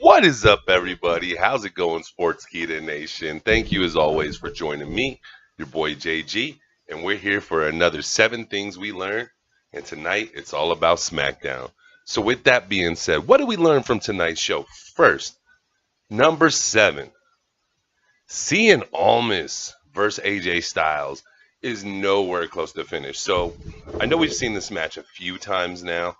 What is up, everybody? How's it going, Sportskeeda Nation? Thank you, as always, for joining me, your boy JG, and we're here for another 7 Things We Learned, and tonight it's all about Smackdown. So with that being said, what did we learn from tonight's show? First, number 7, Cien Almas versus AJ Styles is nowhere close to finish. So I know we've seen this match a few times now.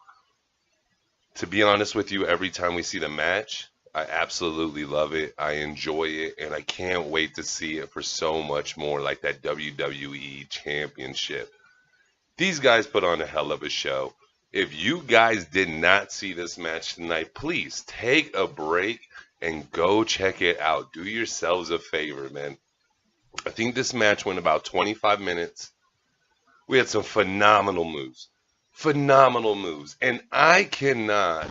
To be honest with you, every time we see the match, I absolutely love it. I enjoy it, and I can't wait to see it for so much more, like that WWE Championship. These guys put on a hell of a show. If you guys did not see this match tonight, please take a break and go check it out. Do yourselves a favor, man. I think this match went about 25 minutes. We had some phenomenal moves. Phenomenal moves. And I cannot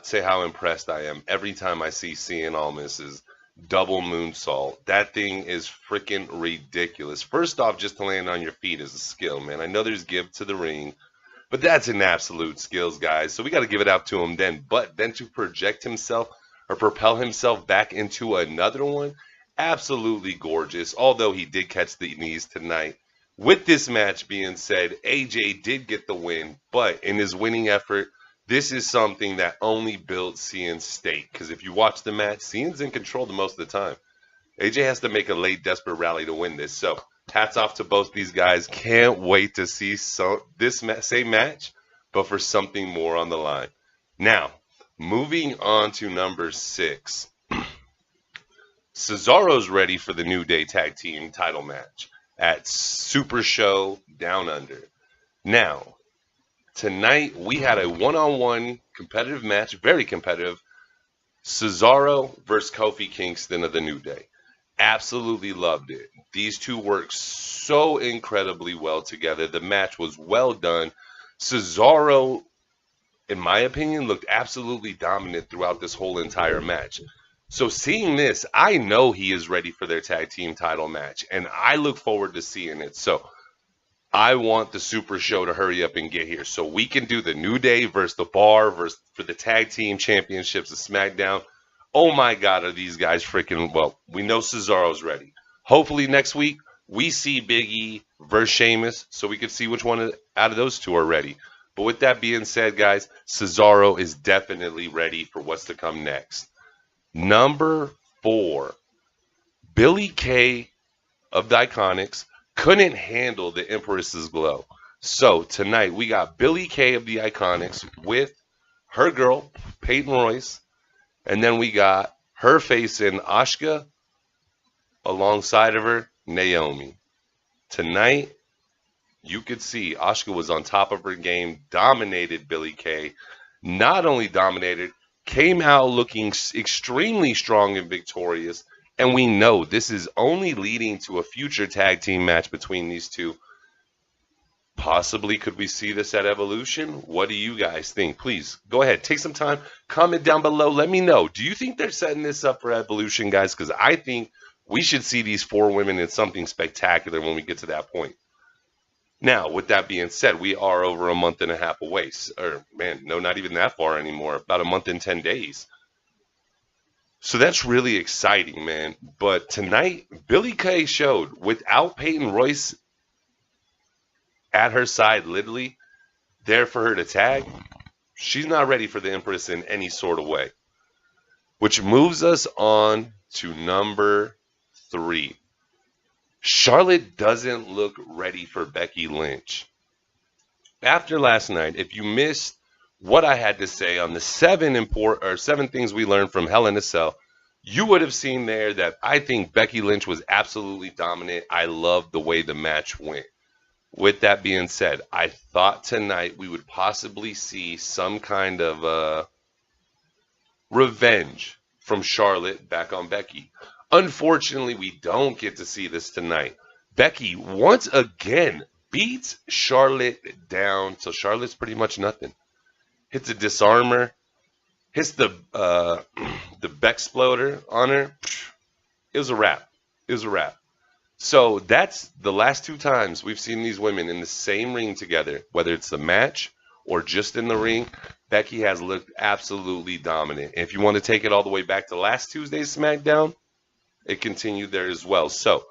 say how impressed I am every time I see Cien Almas's double moonsault. That thing is freaking ridiculous. First off, just to land on your feet is a skill, man. I know there's give to the ring, but that's an absolute skills, guys. So we got to give it out to him then. But then to project himself or propel himself back into another one, absolutely gorgeous. Although he did catch the knees tonight. With this match being said, AJ did get the win, but in his winning effort, this is something that only builds Cien's stake. Because if you watch the match, Cien's in control the most of the time. AJ has to make a late, desperate rally to win this. So, hats off to both these guys. Can't wait to see this same match, but for something more on the line. Now, moving on to number 6. Cesaro's ready for the New Day Tag Team title match at Super Show Down Under. Now, tonight we had a one-on-one competitive match, very competitive. Cesaro versus Kofi Kingston of the New Day. Absolutely loved it. These two worked so incredibly well together. The match was well done. Cesaro, in my opinion, looked absolutely dominant throughout this whole entire match. So seeing this, I know he is ready for their tag team title match, and I look forward to seeing it. So I want the Super Show to hurry up and get here so we can do the New Day versus the Bar versus for the tag team championships of SmackDown. Oh my God, are these guys freaking, well, we know Cesaro's ready. Hopefully next week we see Big E versus Sheamus so we can see which one out of those two are ready. But with that being said, guys, Cesaro is definitely ready for what's to come next. Number 4, Billie Kay of the Iconics couldn't handle the Empress's glow. So tonight we got Billie Kay of the Iconics with her girl, Peyton Royce, and then we got her facing Asuka alongside of her, Naomi. Tonight, you could see Asuka was on top of her game, dominated Billie Kay. Not only dominated, came out looking extremely strong and victorious, and we know this is only leading to a future tag team match between these two. Possibly could we see this at Evolution? What do you guys think? Please go ahead, take some time, comment down below, let me know. Do you think they're setting this up for Evolution, guys? Because I think we should see these 4 women in something spectacular when we get to that point. Now, with that being said, we are over a month and a half away. Or, man, no, not even that far anymore. About a month and 10 days. So that's really exciting, man. But tonight, Billie Kay showed, without Peyton Royce at her side, literally, there for her to tag, she's not ready for the Empress in any sort of way. Which moves us on to number 3. Charlotte doesn't look ready for Becky Lynch. After last night, if you missed what I had to say on the 7 things we learned from Hell in a Cell, you would have seen there that I think Becky Lynch was absolutely dominant. I loved the way the match went. With that being said, I thought tonight we would possibly see some kind of revenge from Charlotte back on Becky. Unfortunately, we don't get to see this tonight. Becky, once again, beats Charlotte down till Charlotte's pretty much nothing. Hits a disarmer, hits the Bexploder on her. It was a wrap. It was a wrap. So that's the last 2 times we've seen these women in the same ring together, whether it's the match or just in the ring, Becky has looked absolutely dominant. If you want to take it all the way back to last Tuesday's SmackDown, it continued there as well. So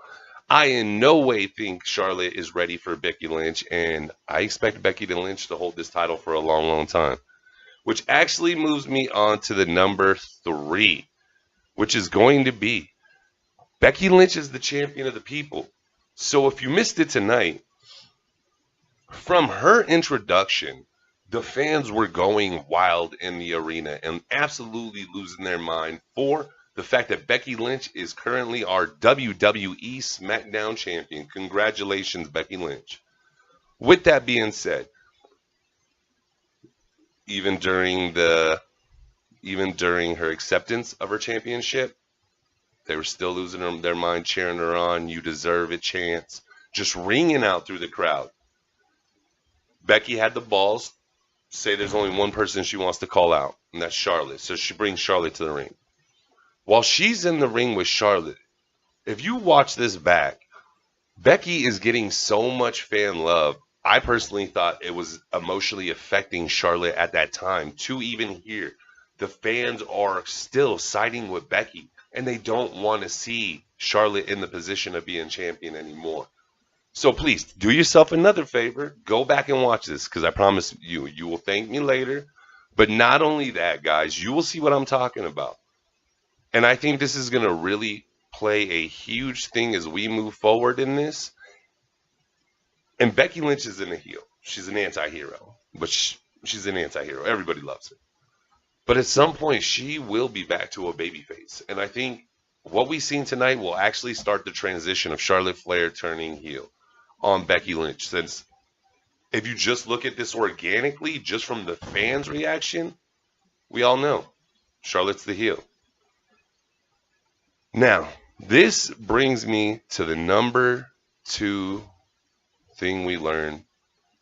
I in no way think Charlotte is ready for Becky Lynch, and I expect Becky Lynch to hold this title for a long, long time. Which actually moves me on to the number 3, which is going to be Becky Lynch is the champion of the people. So if you missed it tonight, from her introduction, the fans were going wild in the arena and absolutely losing their mind for the fact that Becky Lynch is currently our WWE SmackDown champion. Congratulations, Becky Lynch. With that being said, even during her acceptance of her championship, they were still losing their mind, cheering her on. You deserve it, chants, just ringing out through the crowd. Becky had the balls say there's only one person she wants to call out, and that's Charlotte. So she brings Charlotte to the ring. While she's in the ring with Charlotte, if you watch this back, Becky is getting so much fan love. I personally thought it was emotionally affecting Charlotte at that time to even hear the fans are still siding with Becky, and they don't want to see Charlotte in the position of being champion anymore. So please do yourself another favor. Go back and watch this, because I promise you will thank me later. But not only that, guys, you will see what I'm talking about. And I think this is going to really play a huge thing as we move forward in this. And Becky Lynch is in a heel. She's an anti-hero. But she's an anti-hero. Everybody loves her. But at some point, she will be back to a babyface. And I think what we've seen tonight will actually start the transition of Charlotte Flair turning heel on Becky Lynch. Since if you just look at this organically, just from the fans' reaction, we all know Charlotte's the heel. Now, this brings me to the number 2 thing we learned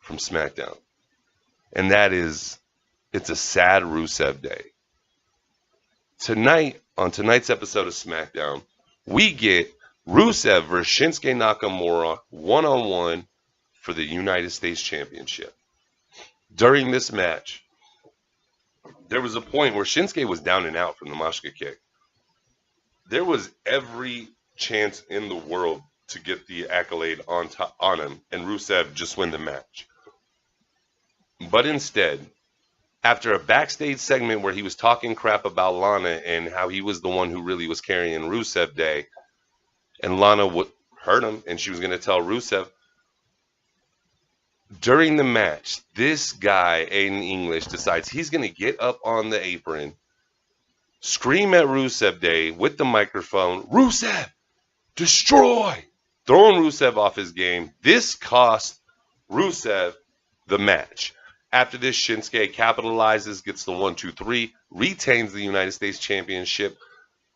from SmackDown. And that is, it's a sad Rusev Day. Tonight, on tonight's episode of SmackDown, we get Rusev versus Shinsuke Nakamura one-on-one for the United States Championship. During this match, there was a point where Shinsuke was down and out from the Mashka kick. There was every chance in the world to get the accolade on him and Rusev just win the match. But instead, after a backstage segment where he was talking crap about Lana and how he was the one who really was carrying Rusev Day, and Lana would hurt him and she was going to tell Rusev, during the match, this guy, Aiden English, decides he's going to get up on the apron, scream at Rusev Day with the microphone, Rusev, destroy! Throwing Rusev off his game. This cost Rusev the match. After this, Shinsuke capitalizes, gets the 1-2-3, retains the United States Championship.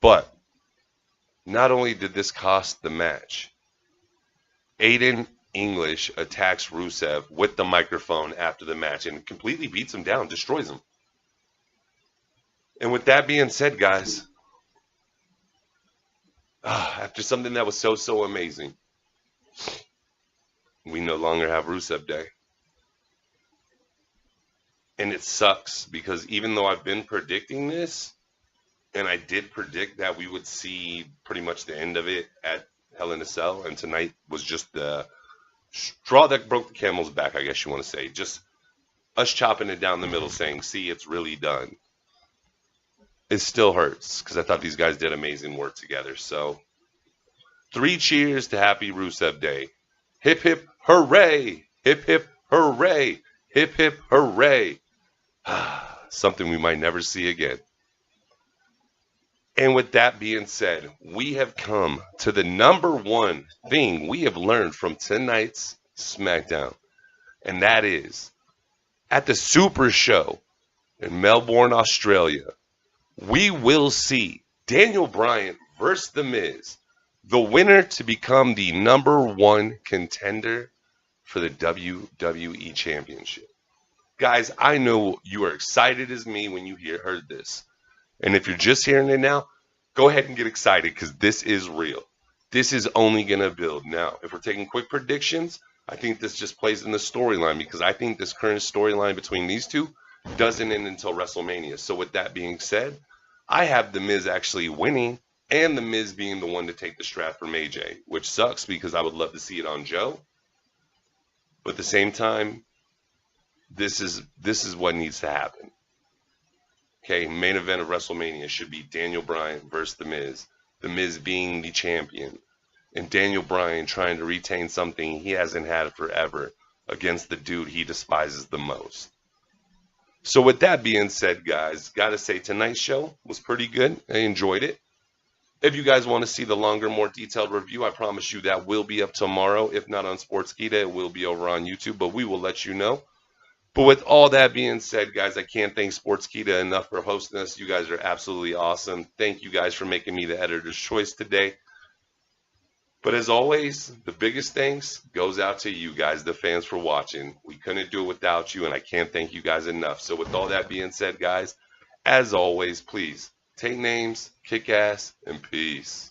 But not only did this cost the match, Aiden English attacks Rusev with the microphone after the match and completely beats him down, destroys him. And with that being said, guys, after something that was so amazing, we no longer have Rusev Day. And it sucks because even though I've been predicting this, and I did predict that we would see pretty much the end of it at Hell in a Cell, and tonight was just the straw that broke the camel's back, I guess you want to say. Just us chopping it down the middle saying, see, it's really done. It still hurts because I thought these guys did amazing work together. So 3 cheers to happy Rusev Day. Hip, hip, hooray. Hip, hip, hooray. Hip, hip, hooray. Something we might never see again. And with that being said, we have come to the number 1 thing we have learned from tonight's SmackDown. And that is, at the Super Show in Melbourne, Australia, we will see Daniel Bryan versus The Miz, the winner to become the number 1 contender for the WWE Championship. Guys, I know you are excited as me when you heard this. And if you're just hearing it now, go ahead and get excited because this is real. This is only going to build. Now, if we're taking quick predictions, I think this just plays in the storyline because I think this current storyline between these two doesn't end until WrestleMania. So with that being said, I have The Miz actually winning and The Miz being the one to take the strap from AJ, which sucks because I would love to see it on Joe. But at the same time, this is what needs to happen. Okay, main event of WrestleMania should be Daniel Bryan versus The Miz. The Miz being the champion. And Daniel Bryan trying to retain something he hasn't had forever against the dude he despises the most. So with that being said, guys, gotta say tonight's show was pretty good. I enjoyed it. If you guys want to see the longer, more detailed review, I promise you that will be up tomorrow. If not on Sportskeeda, it will be over on YouTube, but we will let you know. But with all that being said, guys, I can't thank Sportskeeda enough for hosting us. You guys are absolutely awesome. Thank you guys for making me the editor's choice today. But as always, the biggest thanks goes out to you guys, the fans, for watching. We couldn't do it without you, and I can't thank you guys enough. So with all that being said, guys, as always, please take names, kick ass, and peace.